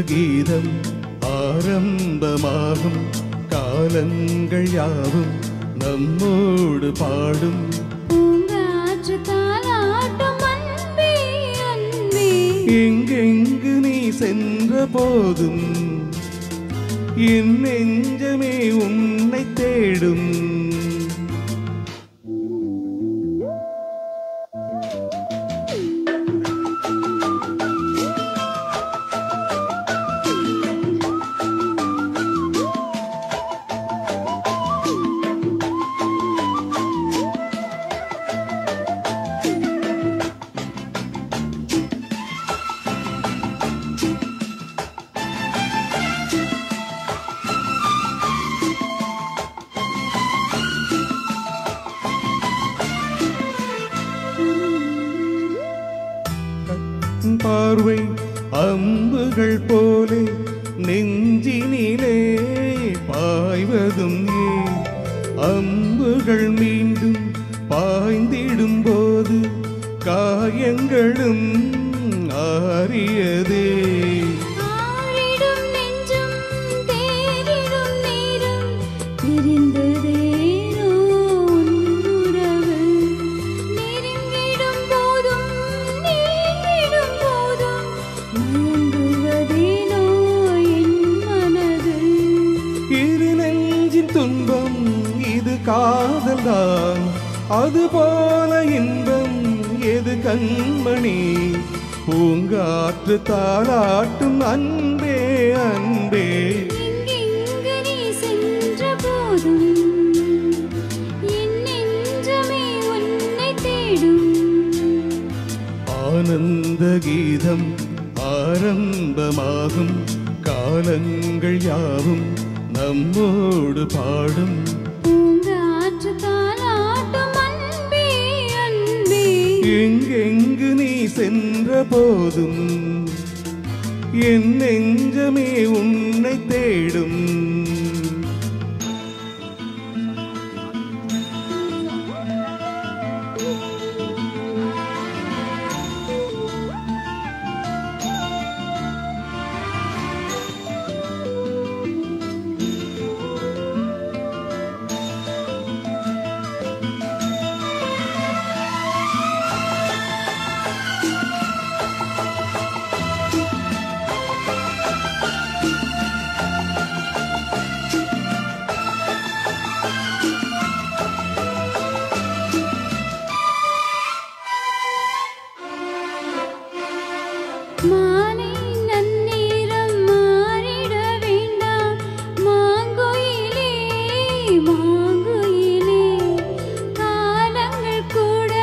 கீதம் ஆரம்பமாகும் காலங்கள் யாவும் நம்மோடு பாடும் எங்கெங்கு நீ சென்ற போதும் என் நெஞ்சமே உன்னை தேடும் பார்வை அம்புகள் போலே நெஞ்சினிலே பாய்வதும் ஏன் அம்புகள் மீண்டும் பாய்ந்திடும் போது காயங்களும் ஆறியதே துன்பம் இது காதல்தான் அதுபோல இன்பம் எது கண்மணி பூங்காற்று தாளாட்டும் அன்பே அன்பே நீ சென்ற போதும் என் நெஞ்சமே உன்னை தேடும் ஆனந்த கீதம் ஆரம்பமாகும் காலங்கள் யாவும் நம்மோடு பாடும் பூங்காற்று தாளாட்டும் அன்பே அன்பே எங்கெங்கு நீ சென்ற போதும் என் நெஞ்சமே உன்னை தேடும் மாலை நன்னீரம் மாறிட வேண்டாம் மாங்குயிலே மாங்குயிலே காலங்கள் கூட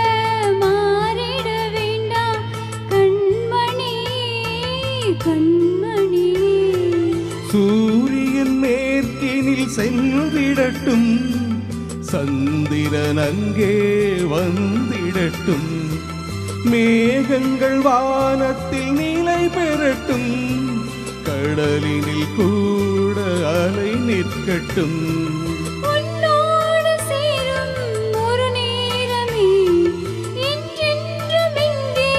மாறிட வேண்டாம் கண்மணி கண்மணி சூரியன் மேற்கினில் சென்றிடட்டும் சந்திரன் அங்கே வந்திடட்டும் மேகங்கள் வானத்தில் நிலை பெறட்டும் கடலினில் கூட அலை நிற்கட்டும் உன்னோடு சேரும் ஒரு நேரமே என்றென்றும் இங்கே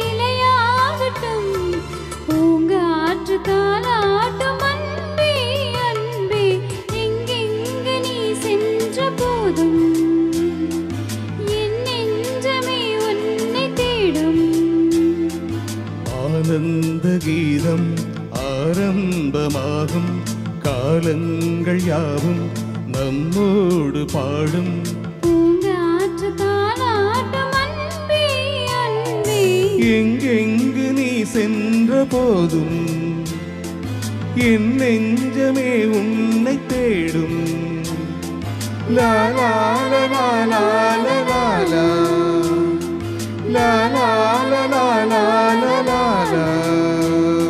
நிலையாகட்டும் பூங்காற்று தாளாட்டும் அன்பே அன்பே எங்கெங்கு நீ சென்ற போதும் ஆனந்த கீதம் ஆரம்பமாகும் காலங்கள் யாவும் நம்மோடு பாடும் பூங்காற்று தாளாட்டும் அன்பே அன்பே எங்கெங்கு நீ சென்ற போதும் என் நெஞ்சமே உன்னை தேடும் லா லா லா லா லா லா லா லா லா லா லா லா லா